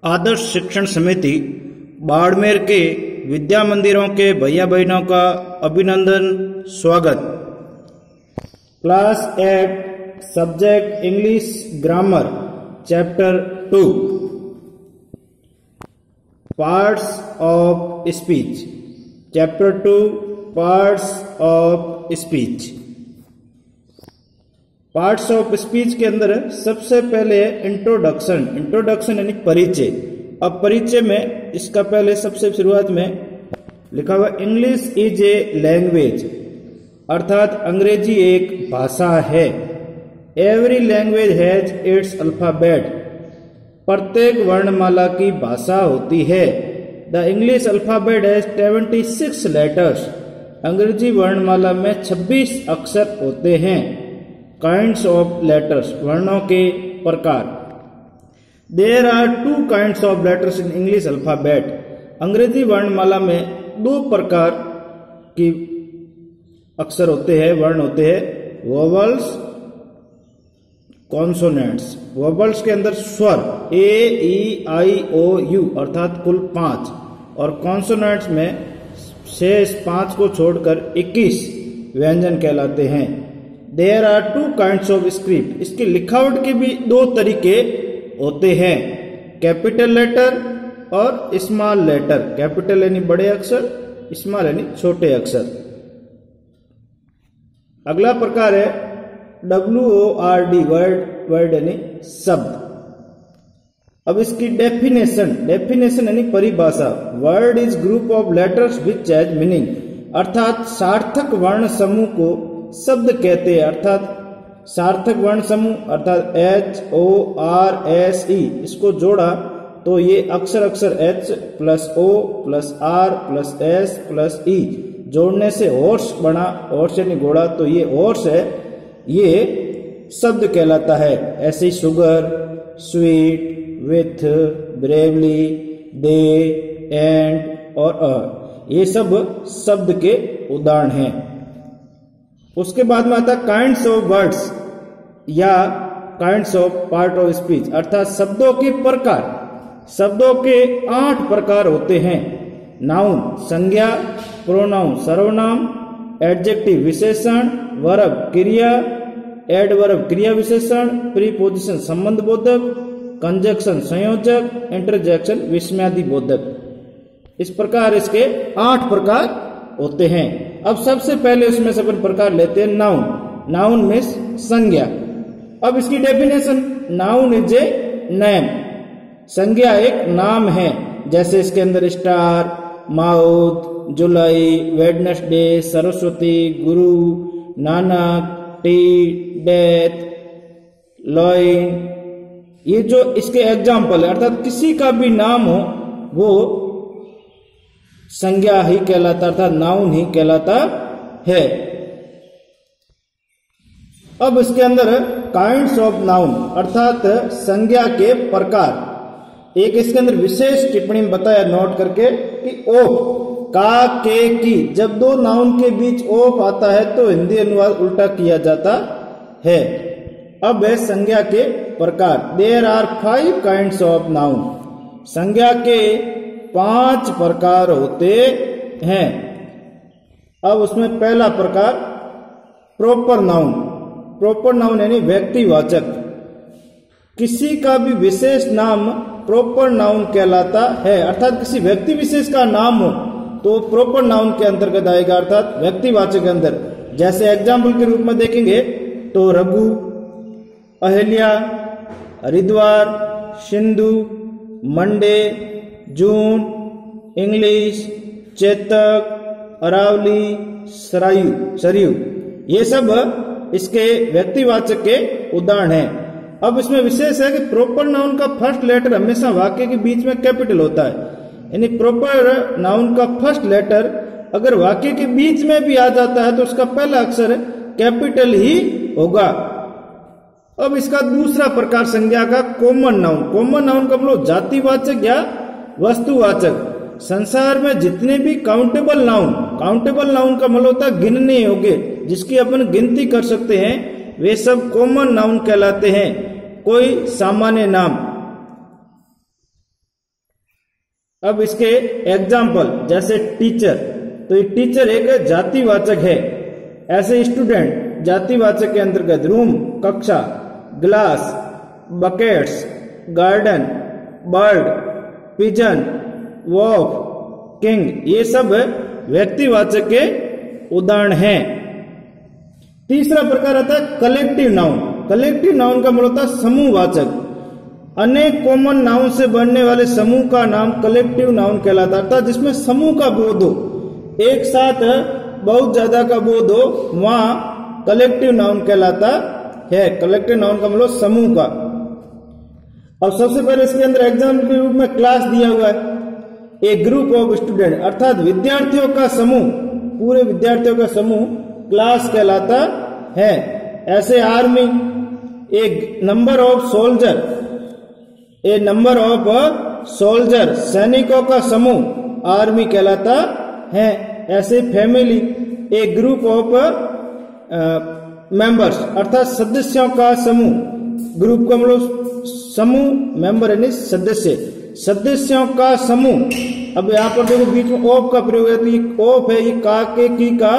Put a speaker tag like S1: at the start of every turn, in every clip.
S1: आदर्श शिक्षण समिति बाड़मेर के विद्या मंदिरों के भैया बहनों का अभिनंदन स्वागत। Class 8 subject English grammar chapter 2 parts of speech chapter 2 parts of speech. Parts of speech के अंदर सबसे पहले इंट्रोडक्शन यानी परिचय। अब परिचय में इसका पहले सबसे शुरुआत में लिखा हुआ इंग्लिश इज ए लैंग्वेज, अर्थात अंग्रेजी एक भाषा है। Every language has its alphabet, प्रत्येक वर्णमाला की भाषा होती है। The English alphabet has 76 letters, अंग्रेजी वर्णमाला में 26 अक्षर होते हैं। काइंड्स ऑफ लेटर्स, वर्णों के प्रकार। There are 2 kinds of letters in English alphabet, अंग्रेजी वर्णमाला में 2 प्रकार की अक्षर होते हैं, वर्ण होते हैं। Vowels, consonants. वोवल्स के अंदर स्वर ए ई आई ओ यू अर्थात कुल 5, और कॉन्सोनेंट्स में शेष 5 को छोड़कर 21 व्यंजन कहलाते हैं। There are 2 kinds of script, इसकी लिखावट के भी 2 तरीके होते हैं, कैपिटल लेटर और स्मॉल लेटर। कैपिटल यानी बड़े अक्षर, स्मॉल यानी छोटे अक्षर। अगला प्रकार है WORD, वर्ड यानी शब्द। अब इसकी डेफिनेशन यानी परिभाषा। Word is group of letters which has meaning, अर्थात सार्थक वर्ण समूह को शब्द कहते हैं। अर्थात सार्थक वर्ण समूह अर्थात HORSE, इसको जोड़ा तो ये अक्षर H plus O plus R plus S plus E जोड़ने से हॉर्स बना। हॉर्स यानी घोड़ा, तो ये हॉर्स है, ये शब्द कहलाता है। ऐसे sugar, sweet, with, bravely, day, and और ये सब शब्द के उदाहरण हैं। उसके बाद में आता काइंड्स ऑफ वर्ड्स या kinds of part of speech, अर्थात शब्दों के प्रकार। शब्दों के 8 प्रकार होते हैं। नाउन संज्ञा, प्रोनाउन सर्वनाम, एडजेक्टिव विशेषण, वर्ब क्रिया, एडवर्ब क्रिया विशेषण, प्रीपोजिशन संबंध बोधक, कंजक्शन संयोजक, इंटरजेक्शन विस्मयादि बोधक। इस प्रकार इसके 8 प्रकार होते हैं। अब सबसे पहले उसमें से अपन प्रकार लेते हैं नाउन। नाउन मीन्स संज्ञा। अब इसकी definition, noun is a name, संज्ञा एक नाम है। जैसे इसके अंदर स्टार, माउथ, जुलाई, वेडनेसडे, सरस्वती, गुरु, नानक, टी, डेथ, लॉइन, ये जो इसके एग्जाम्पल है। अर्थात किसी का भी नाम हो वो संज्ञा ही कहलाता, अर्थात नाउन ही कहलाता है। अब इसके अंदर काइंड्स ऑफ नाउन अर्थात संज्ञा के प्रकार। एक इसके अंदर विशेष टिप्पणी में बताया नोट करके कि ओफ, का, के, की, जब 2 नाउन के बीच ओफ आता है तो हिंदी अनुवाद उल्टा किया जाता है। अब है संज्ञा के प्रकार। There are 5 kinds of noun, संज्ञा के 5 प्रकार होते हैं। अब उसमें पहला प्रकार प्रॉपर नाउन। प्रॉपर नाउन यानी व्यक्तिवाचक, किसी का भी विशेष नाम प्रॉपर नाउन कहलाता है। अर्थात किसी व्यक्ति विशेष का नाम हो तो प्रॉपर नाउन के अंतर्गत आएगा, अर्थात व्यक्तिवाचक के अंदर। जैसे एग्जाम्पल के रूप में देखेंगे तो रघु, अहिल्या, हरिद्वार, सिंधु, मंडे, जून, इंग्लिश, चेतक, अरावली, सरयू, ये सब इसके व्यक्तिवाचक के उदाहरण हैं। अब इसमें विशेष है कि प्रॉपर नाउन का फर्स्ट लेटर हमेशा वाक्य के बीच में कैपिटल होता है। यानी प्रॉपर नाउन का फर्स्ट लेटर अगर वाक्य के बीच में भी आ जाता है तो उसका पहला अक्षर कैपिटल ही होगा। अब इसका दूसरा प्रकार संज्ञा का कॉमन नाउन। कॉमन नाउन का मतलब जातिवाचक या वस्तुवाचक। संसार में जितने भी काउंटेबल नाउन का मतलब होता है गिनने योग्य, जिसकी अपन गिनती कर सकते हैं, वे सब कॉमन नाउन कहलाते हैं। कोई सामान्य नाम, अब इसके एग्जाम्पल जैसे टीचर, तो ये टीचर एक जातिवाचक है। ऐसे स्टूडेंट जातिवाचक के अंतर्गत रूम कक्षा, glass, buckets, garden, bird, pigeon, walk, king, ये सब व्यक्तिवाचक के उदाहरण हैं। तीसरा प्रकार आता है कलेक्टिव नाउन। कलेक्टिव नाउन का मतलब होता है समूहवाचक। अनेक कॉमन नाउन से बनने वाले समूह का नाम कलेक्टिव नाउन कहलाता है, अर्थात जिसमें समूह का बोध हो, एक साथ बहुत ज्यादा का बोध हो, वहां कलेक्टिव नाउन कहलाता है। कलेक्टिव नाउन का मतलब समूह का। अब सबसे पहले इसके अंदर एग्जाम्पल के रूप में क्लास दिया हुआ है। ए ग्रुप ऑफ स्टूडेंट, अर्थात विद्यार्थियों का समूह, पूरे विद्यार्थियों का समूह क्लास कहलाता है। ऐसे army, A number of soldier, A number of soldier, सैनिकों का समूह आर्मी कहलाता है। ऐसे family, A group of members, अर्थात सदस्यों का समूह, ग्रुप का मतलब समूह, मेंबर यानी सदस्य, सदस्यों का समूह। अब यहाँ पर देखो बीच में ऑफ का प्रयोग है, तो ये ऑफ है, ये का के की का,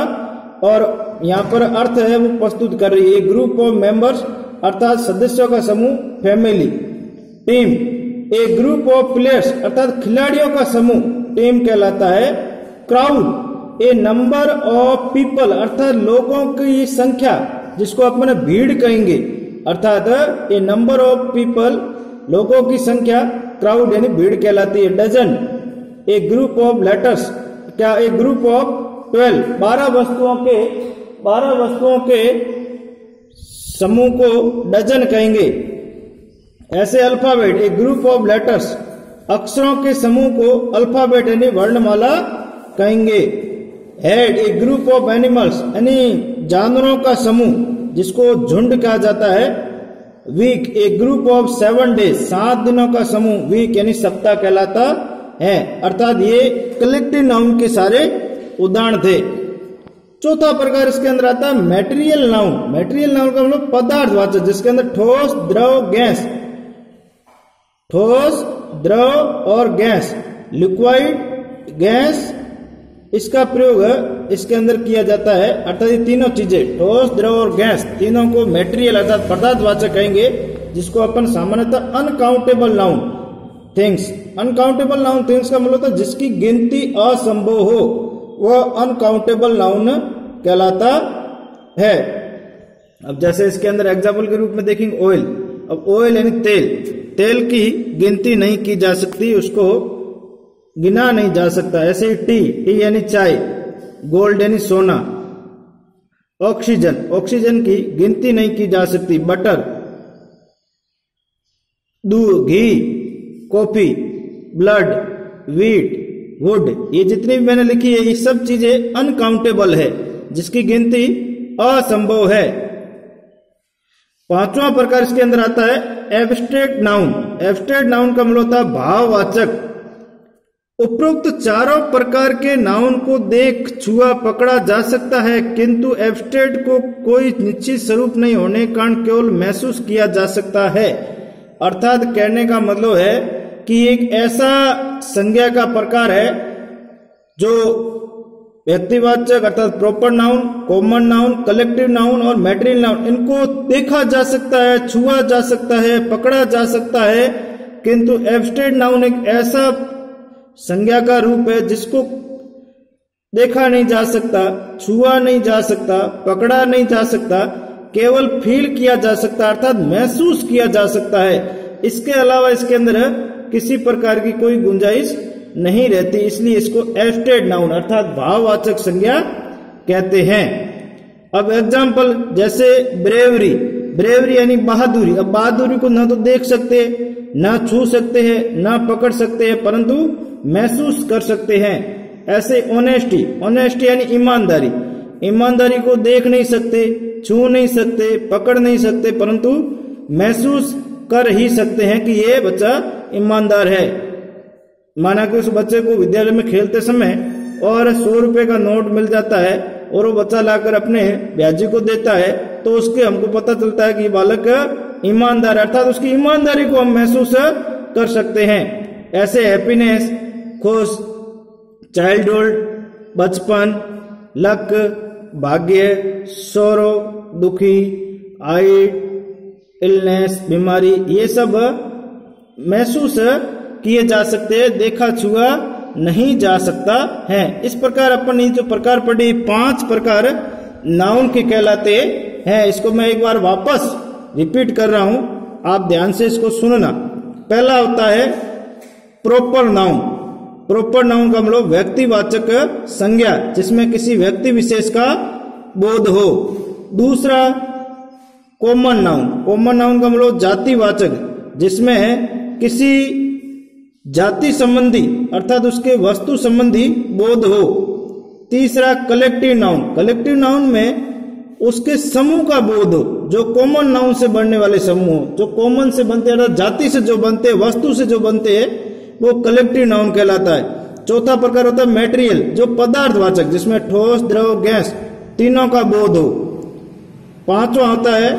S1: और यहाँ पर अर्थ है वो प्रस्तुत कर रही है। ग्रुप ऑफ मेंबर्स अर्थात सदस्यों का समूह family. Team, A group of players अर्थात खिलाड़ियों का समूह टीम कहलाता है। Crowd, A number of people अर्थात लोगों की संख्या, जिसको अपन भीड़ कहेंगे, अर्थात ए नंबर ऑफ पीपल लोगों की संख्या क्राउड यानी भीड़ कहलाती है। Dozen, a group of letters, क्या ए ग्रुप ऑफ 12 12 वस्तुओं के समूह को डजन कहेंगे। ऐसे alphabet, a group of letters, अक्षरों के समूह को अल्फाबेट यानी वर्णमाला कहेंगे। Herd, a group of animals यानी जानवरों का समूह, जिसको झुंड कहा जाता है। Week, a group of 7 days 7 दिनों का समूह वीक यानी सप्ताह कहलाता है। अर्थात ये कलेक्टिव नाउन के सारे उदाहरण थे। चौथा प्रकार इसके अंदर आता है मटेरियल नाउन। मटेरियल नाउन का मतलब पदार्थवाचक, जिसके अंदर ठोस, द्रव, गैस, ठोस, द्रव और गैस, लिक्विड, गैस, इसका प्रयोग इसके अंदर किया जाता है। अर्थात ये तीनों चीजें ठोस, द्रव और गैस, तीनों को मटेरियल अर्थात पदार्थवाचक कहेंगे, जिसको अपन सामान्यतः uncountable noun things, uncountable noun things का मतलब होता है जिसकी गिनती असंभव हो, वह अनकाउंटेबल नाउन कहलाता है। अब जैसे इसके अंदर एग्जाम्पल के रूप में देखेंगे ऑयल। अब ऑयल यानी तेल, तेल की गिनती नहीं की जा सकती, उसको गिना नहीं जा सकता। ऐसे ही टी, टी यानी चाय, गोल्ड यानी सोना। ऑक्सीजन, ऑक्सीजन की गिनती नहीं की जा सकती। बटर, दूध, घी, कॉफी, ब्लड, व्हीट, वुड, ये जितनी भी मैंने लिखी है ये सब चीजें अनकाउंटेबल है, जिसकी गिनती असंभव है। पांचवा प्रकार इसके अंदर आता है एब्स्ट्रैक्ट नाउन। एब्स्ट्रैक्ट नाउन का मतलब होता है भाववाचक। उपरोक्त चारों प्रकार के नाउन को देख, छुआ, पकड़ा जा सकता है, किंतु एब्स्ट्रैक्ट को कोई निश्चित स्वरूप नहीं होने के कारण केवल महसूस किया जा सकता है। अर्थात कहने का मतलब है कि एक ऐसा संज्ञा का प्रकार है जो व्यक्तिवाचक अर्थात proper noun, common noun, collective noun और मटेरियल नाउन, इनको देखा जा सकता है, छुआ जा सकता है, पकड़ा जा सकता है, किंतु एब्स्ट्रैक्ट नाउन एक ऐसा संज्ञा का रूप है जिसको देखा नहीं जा सकता, छुआ नहीं जा सकता, पकड़ा नहीं जा सकता, केवल फील किया जा सकता अर्थात महसूस किया जा सकता है। इसके अलावा इसके अंदर किसी प्रकार की कोई गुंजाइश नहीं रहती, इसलिए इसको एब्स्ट्रैक्ट नाउन अर्थात भाववाचक संज्ञा कहते हैं। अब एग्जाम्पल जैसे ब्रेवरी, ब्रेवरी यानी बहादुरी। अब बहादुरी को ना तो देख सकते, ना छू सकते हैं, ना पकड़ सकते हैं, परंतु महसूस कर सकते हैं। ऐसे ऑनेस्टी, ऑनेस्टी यानी ईमानदारी, ईमानदारी को देख नहीं सकते, छू नहीं सकते, पकड़ नहीं सकते, परंतु महसूस कर ही सकते हैं कि ये बच्चा ईमानदार है। माना कि उस बच्चे को विद्यालय में खेलते समय और 100 रुपए का नोट मिल जाता है और वो बच्चा लाकर अपने ब्याजी को देता है, तो उसके हमको पता चलता है कि बालक ईमानदार, अर्थात उसकी ईमानदारी को हम महसूस कर सकते हैं। ऐसे हैप्पीनेस, खुश, चाइल्डहुड बचपन, लक भाग्य, सोरो दुखी, आइड इलनेस बीमारी, ये सब महसूस किए जा सकते हैं, देखा छुआ नहीं जा सकता है। इस प्रकार अपन ये जो प्रकार पढ़े 5 प्रकार नाउन के कहलाते हैं। इसको मैं एक बार वापस रिपीट कर रहा हूं, आप ध्यान से इसको सुनना। पहला होता है प्रॉपर नाउन। प्रॉपर नाउन का मतलब व्यक्तिवाचक संज्ञा जिसमें किसी व्यक्ति विशेष का बोध हो। दूसरा कॉमन नाउन। कॉमन नाउन का मतलब जातिवाचक जिसमें किसी जाति संबंधी अर्थात उसके वस्तु संबंधी बोध हो। तीसरा कलेक्टिव नाउन। कलेक्टिव नाउन में उसके समूह का बोध हो, जो कॉमन नाउन से बनने वाले समूह हो, जो कॉमन से बनते हैं अर्थात जाति से जो बनते हैं, वस्तु से जो बनते हैं, वो कलेक्टिव नाउन कहलाता है। चौथा प्रकार होता है मेटेरियल, जो पदार्थवाचक जिसमें ठोस, द्रव, गैस तीनों का बोध हो। पांचवा होता है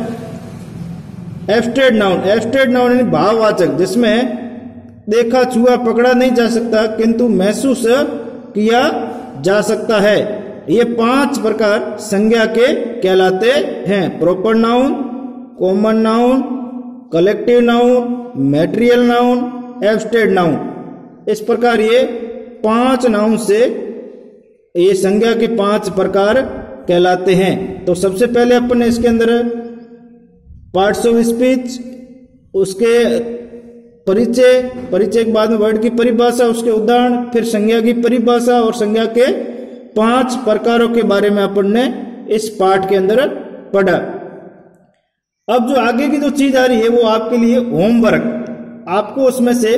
S1: एब्स्ट्रैक्ट नाउन। एब्स्ट्रैक्ट नाउन यानी भाववाचक जिसमें देखा छुआ पकड़ा नहीं जा सकता किंतु महसूस किया जा सकता है। ये 5 प्रकार संज्ञा के कहलाते हैं। Proper noun, common noun, collective noun, material noun, abstract noun. इस प्रकार ये 5 नाउन से ये संज्ञा के 5 प्रकार कहलाते हैं। तो सबसे पहले अपन ने इसके अंदर पार्ट्स ऑफ स्पीच, उसके परिचय के बाद में वर्ड की परिभाषा, उसके उदाहरण, फिर संज्ञा की परिभाषा और संज्ञा के 5 प्रकारों के बारे में अपन ने इस पाठ के अंदर पढ़ा। अब जो आगे की जो चीज आ रही है वो आपके लिए होमवर्क। आपको उसमें से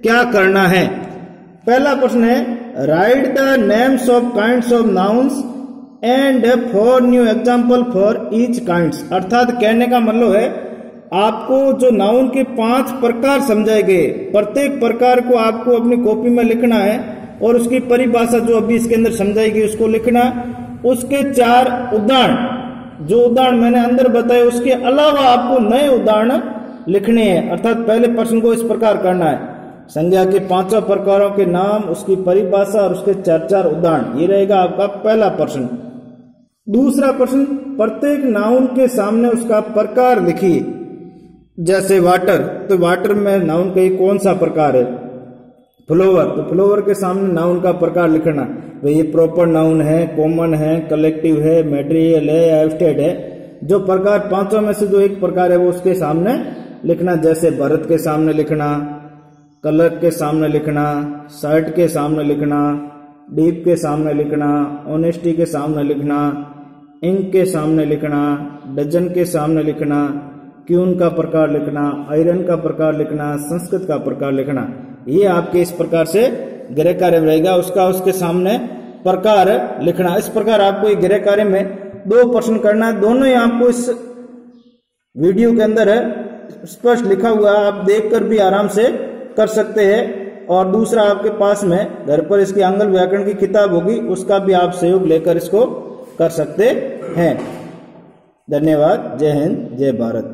S1: क्या करना है? पहला प्रश्न है right the names of kinds of nouns and 4 new example for each kinds. अर्थात कहने का मतलब है आपको जो नाउन के 5 प्रकार समझाए गए, प्रत्येक प्रकार को आपको अपनी कॉपी में लिखना है और उसकी परिभाषा जो अभी इसके अंदर समझाई गई उसको लिखना। उसके 4 उदाहरण, जो उदाहरण मैंने अंदर बताए उसके अलावा आपको नए उदाहरण लिखने हैं। अर्थात पहले प्रश्न को इस प्रकार करना है, संज्ञा के 5 प्रकारों के नाम, उसकी परिभाषा और उसके 4 उदाहरण। ये रहेगा आपका पहला प्रश्न। दूसरा प्रश्न, प्रत्येक नाउन के सामने उसका प्रकार लिखिए। जैसे वाटर, तो वाटर में नाउन का कौन सा प्रकार है? फ्लोवर, तो फ्लोवर के सामने नाउन का प्रकार लिखना। भाई ये प्रॉपर नाउन है, कॉमन है, कलेक्टिव है, मेटेरियल है, एब्स्ट्रैक्ट है। जो प्रकार 5 में से जो एक प्रकार है वो उसके सामने लिखना। जैसे भरत के सामने लिखना, कलर के सामने लिखना, शर्ट के सामने लिखना, डीप के सामने लिखना, ऑनेस्टी के सामने लिखना, इंक के सामने लिखना, डजन के सामने लिखना, क्यून का प्रकार लिखना, आयरन का प्रकार लिखना, संस्कृत का प्रकार लिखना। ये आपके इस प्रकार से गृह कार्य रहेगा, उसका उसके सामने प्रकार लिखना। इस प्रकार आपको ये गृह कार्य में 2 प्रश्न करना है। दोनों ही आपको इस वीडियो के अंदर स्पष्ट लिखा हुआ, आप देखकर भी आराम से कर सकते हैं। और दूसरा आपके पास में घर पर इसकी आंग्ल व्याकरण की किताब होगी, उसका भी आप सहयोग लेकर इसको कर सकते हैं। धन्यवाद। जय हिंद, जय भारत।